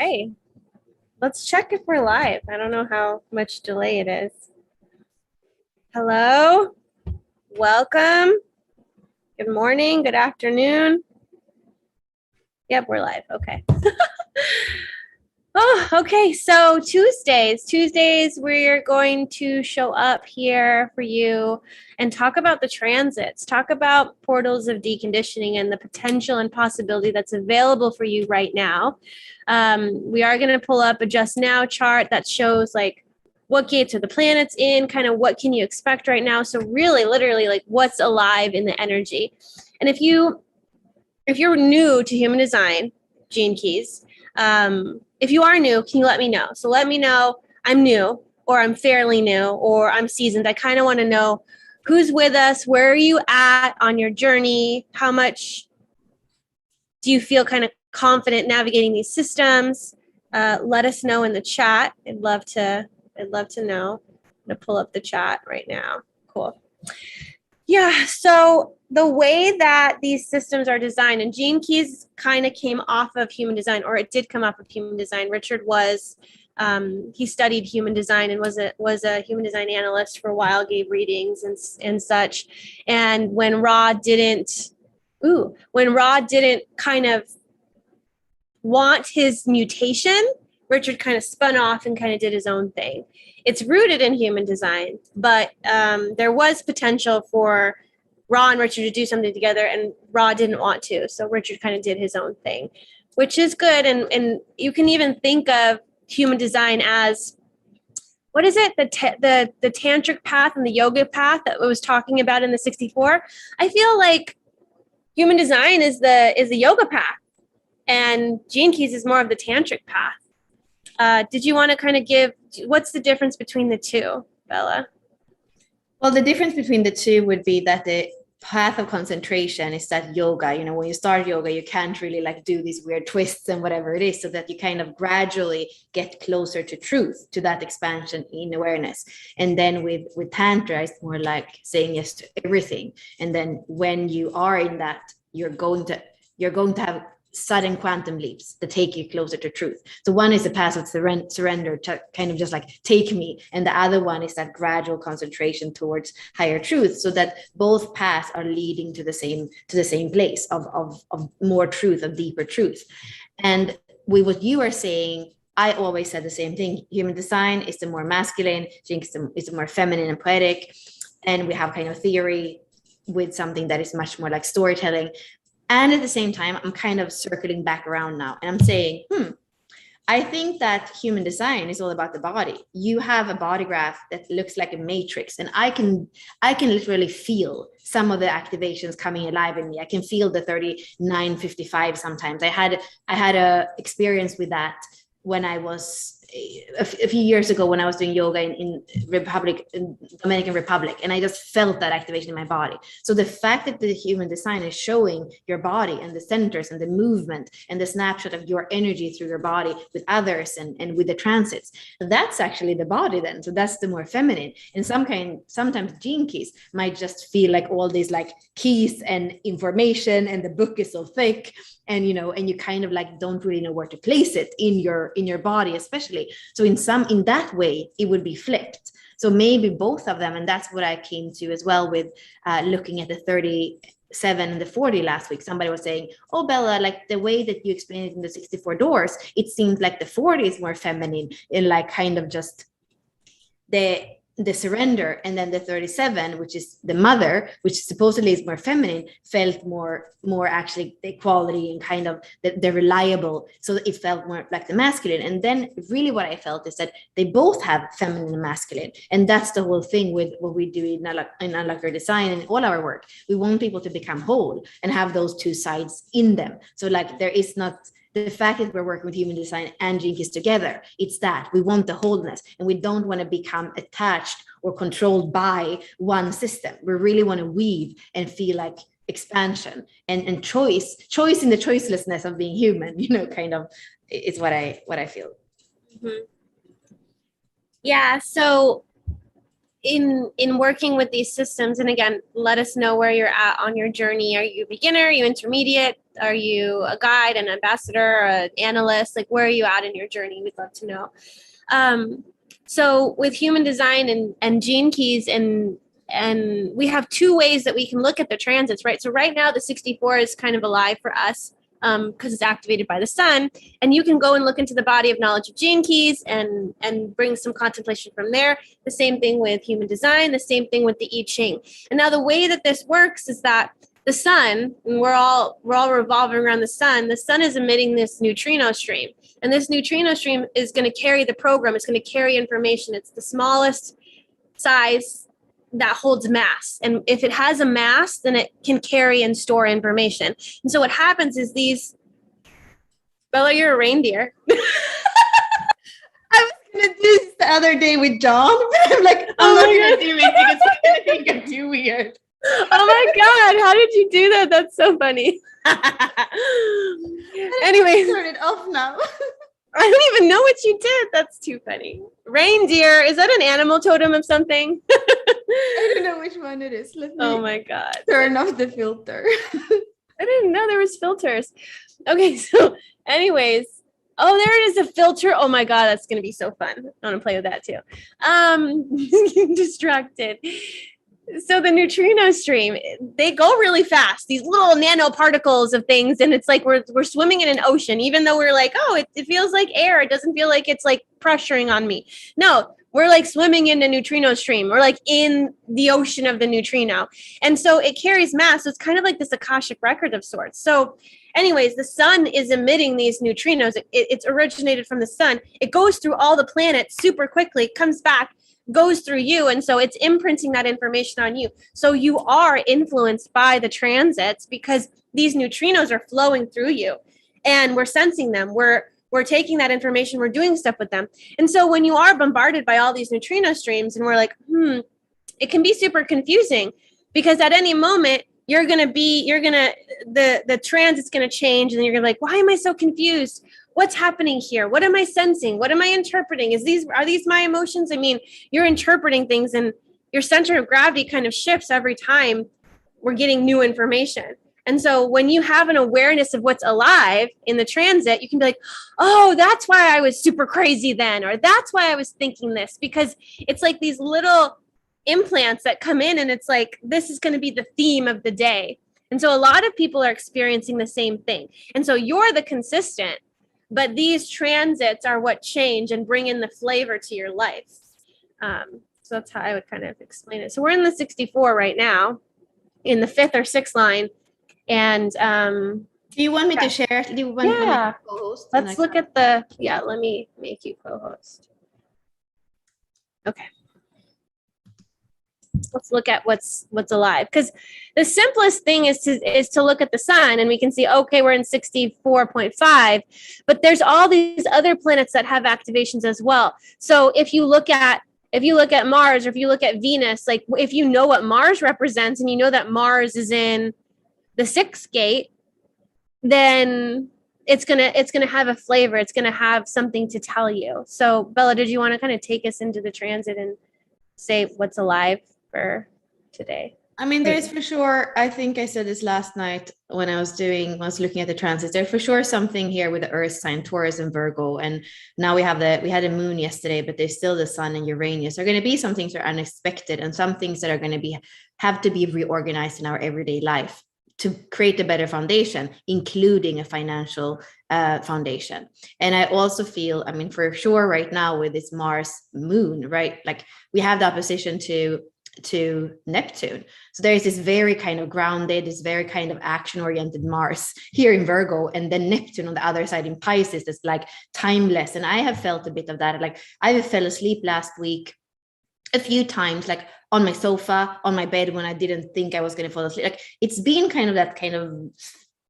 Okay, let's check if we're live. I don't know how much delay it is. Hello, welcome. Good morning, good afternoon. Yep, we're live. Okay. Okay. So Tuesdays, we're going to show up here for you and talk about the transits, talk about portals of deconditioning and the potential and possibility that's available for you right now. We are going to pull up a just now chart that shows like what gates are the planets in, kind of what can you expect right now. So really, literally, like what's alive in the energy. And if you're new to human design, Gene Keys, if you are new, can you let me know? So let me know I'm new, or I'm fairly new, or I'm seasoned. I kind of want to know who's with us. Where are you at on your journey? How much do you feel kind of confident navigating these systems? Let us know in the chat. I'd love to know. I'm going to pull up the chat right now. Cool. Yeah, so the way that these systems are designed, and Gene Keys kind of came off of human design, or it did come off of human design. Richard was, he studied human design and was a human design analyst for a while, gave readings and such. And when Ra didn't kind of want his mutation, Richard kind of spun off and kind of did his own thing. It's rooted in human design, but there was potential for Ra and Richard to do something together, and Ra didn't want to. So Richard kind of did his own thing, which is good. And you can even think of human design as, what is it? The tantric path and the yoga path that I was talking about in the 64. I feel like human design is the yoga path, and Gene Keys is more of the tantric path. Did you want to kind of give, what's the difference between the two, Bella? Well, the difference between the two would be that the path of concentration is that yoga, when you start yoga, you can't really like do these weird twists and whatever it is, so that you kind of gradually get closer to truth, to that expansion in awareness. And then with Tantra, it's more like saying yes to everything. And then when you are in that, you're going to have sudden quantum leaps that take you closer to truth. So one is the path of surrender, to kind of just like take me, and the other one is that gradual concentration towards higher truth, so that both paths are leading to the same place of more truth, of deeper truth. And with what you are saying, I always said the same thing. Human design is the more masculine, Jinx is the more feminine and poetic, and we have kind of theory with something that is much more like storytelling. And at the same time, I'm kind of circling back around now, and I'm saying, I think that human design is all about the body. You have a body graph that looks like a matrix, and I can literally feel some of the activations coming alive in me. I can feel the 3955 sometimes. I had a experience with that when I was a few years ago, when I was doing yoga in Dominican Republic, and I just felt that activation in my body. So the fact that the human design is showing your body and the centers and the movement and the snapshot of your energy through your body with others and with the transits, that's actually the body then. So that's the more feminine. And sometimes Gene Keys might just feel like all these like keys and information, and the book is so thick, and you kind of like don't really know where to place it in your body, especially. So in that way, it would be flipped. So maybe both of them, and that's what I came to as well with looking at the 37 and the 40 last week. Somebody was saying, oh, Bella, like the way that you explained it in the 64 doors, it seems like the 40 is more feminine, in like kind of just the surrender, and then the 37, which is the mother, which supposedly is more feminine, felt more actually the equality and kind of the reliable. So it felt more like the masculine. And then really what I felt is that they both have feminine and masculine. And that's the whole thing with what we do in Unlock Design and all our work. We want people to become whole and have those two sides in them. So like there is not the fact that we're working with human design and Gene Keys together, it's that we want the wholeness, and we don't want to become attached or controlled by one system. We really want to weave and feel like expansion and choice in the choicelessness of being human, kind of is what I feel. Mm-hmm. Yeah. So in working with these systems, and again, let us know where you're at on your journey. Are you a beginner? Are you intermediate? Are you a guide, an ambassador, an analyst? Like, where are you at in your journey? We'd love to know. So with human design and gene keys, and we have two ways that we can look at the transits, right? So right now the 64 is kind of alive for us because it's activated by the sun, and you can go and look into the body of knowledge of gene keys and bring some contemplation from there. The same thing with human design, the same thing with the I Ching. And now the way that this works is that the sun, and we're all revolving around the sun is emitting this neutrino stream, and this neutrino stream is going to carry the program. It's going to carry information. It's the smallest size that holds mass. And if it has a mass, then it can carry and store information. And so what happens is these, Bella, you're a reindeer. I was going to do this the other day with John, but I'm like, I'm not going to do it because he's going to think I'm too weird. Oh my God, how did you do that? That's so funny. Anyway, turn it off now. I don't even know what you did. That's too funny. Reindeer, is that an animal totem of something? I don't know which one it is. Let me Oh my God. turn off the filter. I didn't know there was filters. Okay, so anyways, oh, there it is, a filter. Oh my God, that's going to be so fun. I want to play with that too. Distracted. So the neutrino stream, they go really fast, these little nanoparticles of things. And it's like we're swimming in an ocean, even though we're like, oh, it feels like air. It doesn't feel like it's like pressuring on me. No, we're like swimming in the neutrino stream. We're like in the ocean of the neutrino. And so it carries mass. So it's kind of like this Akashic record of sorts. So anyways, the sun is emitting these neutrinos. It's originated from the sun. It goes through all the planets super quickly, comes back, goes through you, and so it's imprinting that information on you. So you are influenced by the transits because these neutrinos are flowing through you, and we're sensing them. We're taking that information, we're doing stuff with them. And so when you are bombarded by all these neutrino streams, and we're like, it can be super confusing because at any moment the transit's gonna change, and you're gonna be like, why am I so confused? What's happening here? What am I sensing? What am I interpreting? Are these my emotions? I mean, you're interpreting things, and your center of gravity kind of shifts every time we're getting new information. And so when you have an awareness of what's alive in the transit, you can be like, oh, that's why I was super crazy then, or that's why I was thinking this, because it's like these little implants that come in, and it's like, this is going to be the theme of the day. And so a lot of people are experiencing the same thing. And so you're the consistent, but these transits are what change and bring in the flavor to your life. So that's how I would kind of explain it. So we're in the 64 right now, in the 5th or 6th line. And do you want me to share? Do you want me to co-host? Let's look at let me make you co-host. Okay. Let's look at what's alive, because the simplest thing is to look at the sun, and we can see, okay, we're in 64.5, but there's all these other planets that have activations as well. So if you look at Mars, or if you look at Venus, like if you know what Mars represents, and you know that Mars is in the 6th gate, then it's gonna have a flavor. It's gonna have something to tell you. So Bella, did you want to kind of take us into the transit and say what's alive for today? I mean, there's for sure, I think I said this last night when I was looking at the transits, there's for sure something here with the earth sign, Taurus and Virgo. And now we had a moon yesterday, but there's still the sun and Uranus. There are going to be some things that are unexpected, and some things that are going to have to be reorganized in our everyday life to create a better foundation, including a financial foundation. And I also feel, I mean, for sure right now with this Mars moon, right? Like we have the opposition to Neptune. So there is this very kind of grounded, this very kind of action-oriented Mars here in Virgo, and then Neptune on the other side in Pisces that's like timeless. And I have felt a bit of that. Like I fell asleep last week a few times, like on my sofa, on my bed, when I didn't think I was going to fall asleep. Like it's been kind of that kind of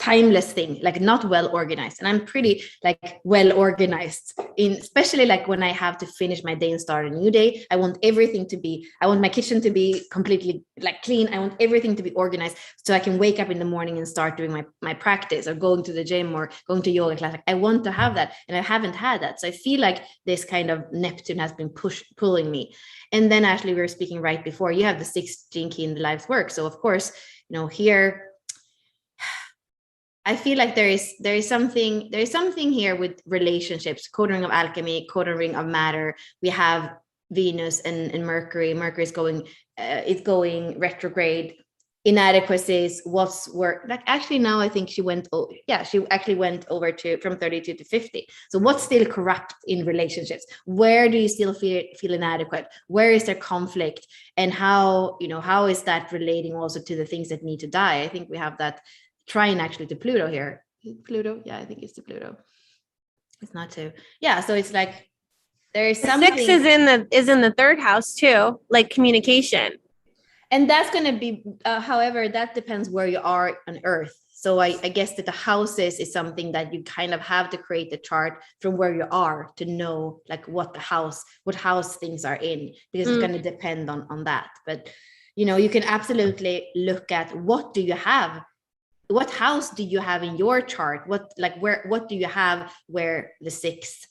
timeless thing, like not well organized. And I'm pretty like well organized, in especially like when I have to finish my day and start a new day. I want my kitchen to be completely like clean. I want everything to be organized so I can wake up in the morning and start doing my practice or going to the gym or going to yoga class. Like I want to have that, and I haven't had that. So I feel like this kind of Neptune has been pulling me. And then actually we were speaking right before, you have the 6th gene key in the life's work. So of course, here I feel like there is something here with relationships, codon ring of alchemy, codon ring of matter. We have Venus and Mercury. Mercury is going retrograde. Inadequacies, what's work, like actually now I think she actually went over to from 32 to 50. So what's still corrupt in relationships? Where do you still feel inadequate? Where is there conflict? And how is that relating also to the things that need to die? I think we have that trine actually to Pluto here. Pluto, yeah, I think it's to Pluto. It's not to, yeah. So it's like there is something. 6 is in the 3rd house too, like communication. And that's going to be, however, that depends where you are on Earth. So I guess that the houses is something that you kind of have to create the chart from where you are to know like what house things are in, because it's going to depend on that. But, you can absolutely look at what do you have? What house do you have in your chart? What do you have where the 6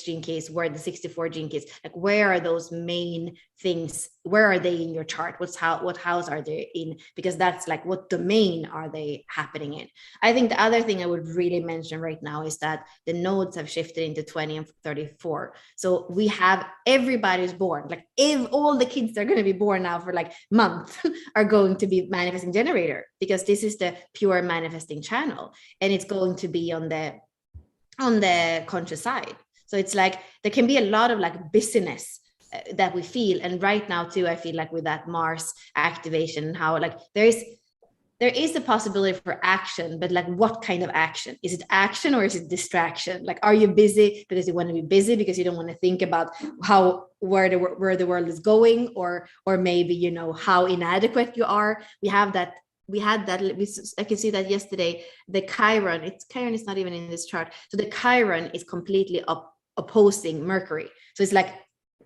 gene keys, where the 64 gene keys, like where are those main things? Where are they in your chart? What house are they in? Because that's like, what domain are they happening in? I think the other thing I would really mention right now is that the nodes have shifted into 20 and 34. So we have, everybody's born, like if all the kids that are going to be born now for like month are going to be manifesting generator, because this is the pure manifesting channel, and it's going to be on the conscious side. So it's like there can be a lot of like busyness that we feel. And right now too, I feel like with that Mars activation, how like there is a possibility for action, but like what kind of action? Is it action or is it distraction? Like, are you busy because you want to be busy, because you don't want to think about where the world is going, or maybe how inadequate you are? I can see that yesterday. The Chiron is not even in this chart. So the Chiron is completely opposing Mercury. So it's like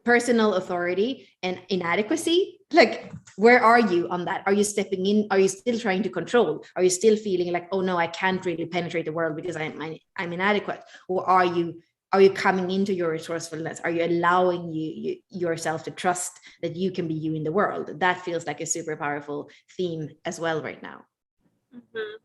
personal authority and inadequacy. Like, where are you on that? Are you stepping in? Are you still trying to control? Are you still feeling like, oh no, I can't really penetrate the world because I'm inadequate? Or are you coming into your resourcefulness? Are you allowing yourself to trust that you can be you in the world? That feels like a super powerful theme as well right now. Mm-hmm.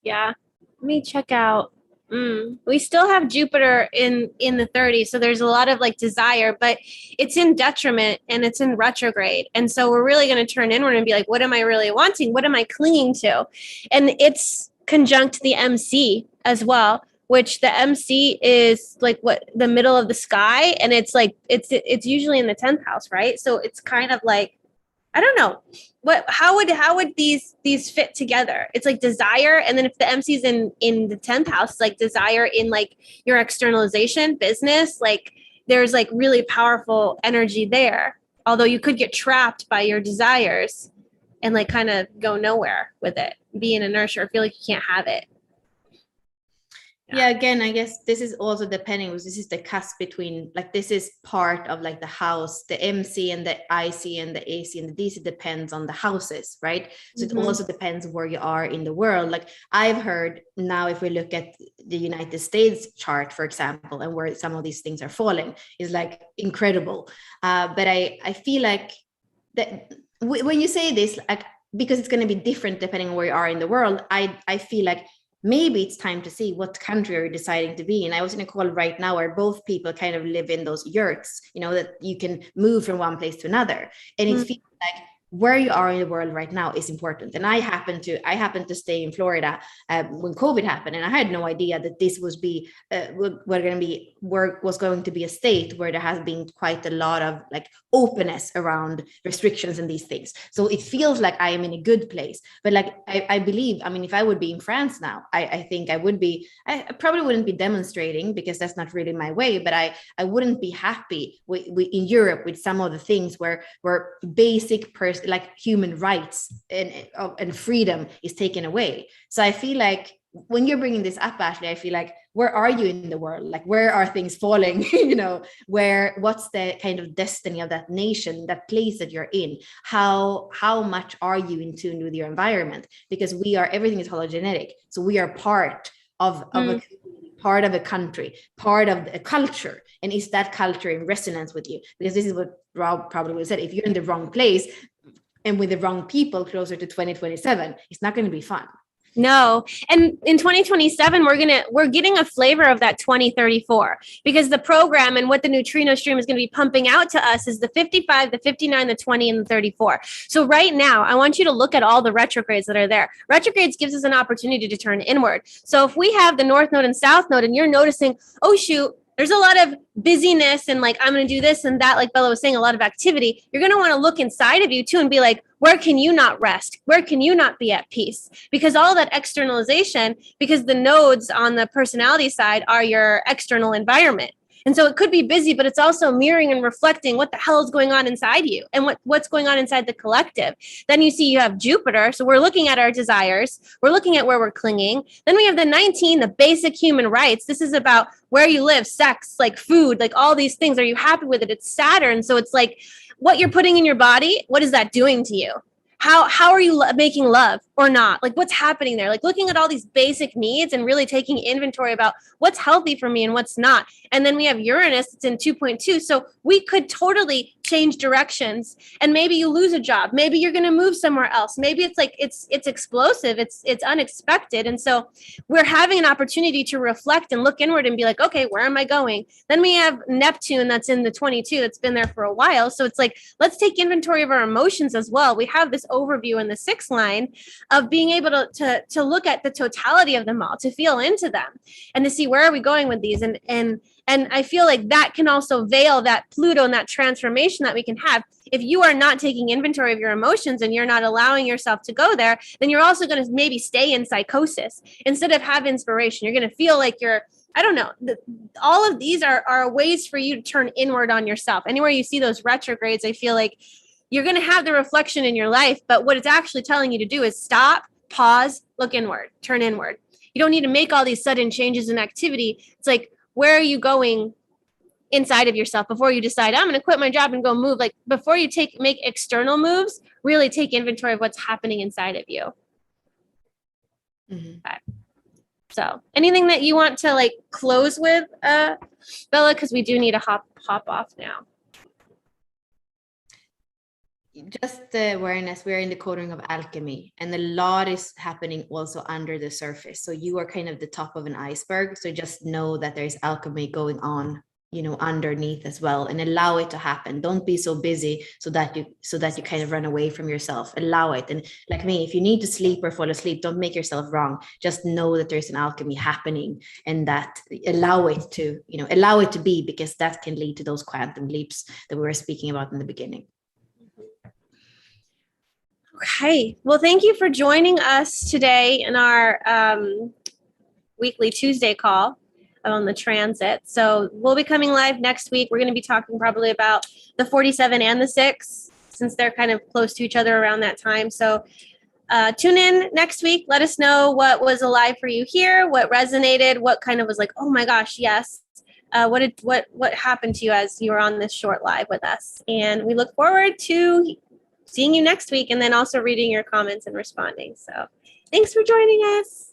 Yeah. Let me check out. We still have Jupiter in the 30s. So there's a lot of like desire, but it's in detriment and it's in retrograde. And so we're really going to turn inward and be like, what am I really wanting? What am I clinging to? And it's conjunct the MC as well, which the MC is like the middle of the sky. And it's like, it's usually in the 10th house, right? So it's kind of like, I don't know how would these fit together? It's like desire. And then if the MC's in the 10th house, it's like desire in like your externalization business, like there's like really powerful energy there. Although you could get trapped by your desires and like kind of go nowhere with it, be in inertia or feel like you can't have it. Yeah, again, I guess this is also depending, this is the cusp between, like, this is part of like the house, the MC and the IC and the AC and the DC depends on the houses, right? So it also depends where you are in the world. Like I've heard now, if we look at the United States chart, for example, and where some of these things are falling is like incredible. But I feel like that when you say this, like, because it's going to be different depending on where you are in the world, I feel like maybe it's time to see what country are you deciding to be in. I was in a call right now where both people kind of live in those yurts, that you can move from one place to another. And it feels like where you are in the world right now is important. And I happened to stay in Florida when COVID happened, and I had no idea that this was going to be a state where there has been quite a lot of like openness around restrictions and these things. So it feels like I am in a good place. But like I believe, I mean, if I would be in France now, I think I probably wouldn't be demonstrating because that's not really my way. But I wouldn't be happy in Europe with some of the things where basic personal like human rights and freedom is taken away. So I feel like when you're bringing this up, Ashley, I feel like, where are you in the world? Like, where are things falling? What's the kind of destiny of that nation, that place that you're in? How much are you in tune with your environment? Because everything is hologenetic. So we are part of a part of a country, part of a culture. And is that culture in resonance with you? Because this is what Rob probably would have said. If you're in the wrong place and with the wrong people closer to 2027, it's not going to be fun. No. And in 2027, we're getting a flavor of that 2034, because the program and what the neutrino stream is going to be pumping out to us is the 55, the 59, the 20, and the 34. So right now, I want you to look at all the retrogrades that are there. Retrogrades gives us an opportunity to turn inward. So if we have the North Node and South Node, and you're noticing, oh, shoot, there's a lot of busyness and like, I'm going to do this and that, like Bella was saying, a lot of activity. You're going to want to look inside of you too and be like, where can you not rest? Where can you not be at peace? Because all that externalization, because the nodes on the personality side are your external environment. And so it could be busy, but it's also mirroring and reflecting what the hell is going on inside you and what's going on inside the collective. Then you see you have Jupiter. So we're looking at our desires. We're looking at where we're clinging. Then we have the 19, the basic human rights. This is about where you live, sex, like food, like all these things. Are you happy with it? It's Saturn. So it's like what you're putting in your body. What is that doing to you? How are you making love or not? Like what's happening there? Like looking at all these basic needs and really taking inventory about what's healthy for me and what's not. And then we have Uranus, it's in 2.2. So we could totally change directions, and maybe you lose a job. Maybe you're going to move somewhere else. Maybe it's like, it's explosive. It's unexpected. And so we're having an opportunity to reflect and look inward and be like, okay, where am I going? Then we have Neptune that's in the 22, that's been there for a while. So it's like, let's take inventory of our emotions as well. We have this overview in the 6th line of being able to look at the totality of them all, to feel into them and to see where are we going with these. And I feel like that can also veil that Pluto and that transformation that we can have. If you are not taking inventory of your emotions and you're not allowing yourself to go there, then you're also going to maybe stay in psychosis instead of have inspiration. You're going to feel like I don't know. All of these are ways for you to turn inward on yourself. Anywhere you see those retrogrades, I feel like you're going to have the reflection in your life, but what it's actually telling you to do is stop, pause, look inward, turn inward. You don't need to make all these sudden changes in activity. It's like, where are you going inside of yourself before you decide, I'm going to quit my job and go move? Like before you make external moves, really take inventory of what's happening inside of you. Mm-hmm. Okay. So anything that you want to like close with, Bella, because we do need to hop off now. Just the awareness, we're in the coding of alchemy, and a lot is happening also under the surface. So you are kind of the top of an iceberg. So just know that there's alchemy going on, underneath as well, and allow it to happen. Don't be so busy so that you kind of run away from yourself. Allow it. And like me, if you need to sleep or fall asleep, don't make yourself wrong. Just know that there's an alchemy happening, and that allow it to be, because that can lead to those quantum leaps that we were speaking about in the beginning. Okay. Well, thank you for joining us today in our weekly Tuesday call on the transit. So we'll be coming live next week. We're going to be talking probably about the 47 and the 6, since they're kind of close to each other around that time. So tune in next week. Let us know what was alive for you here, what resonated, what kind of was like, oh my gosh, yes. What happened to you as you were on this short live with us. And we look forward to seeing you next week, and then also reading your comments and responding. So thanks for joining us.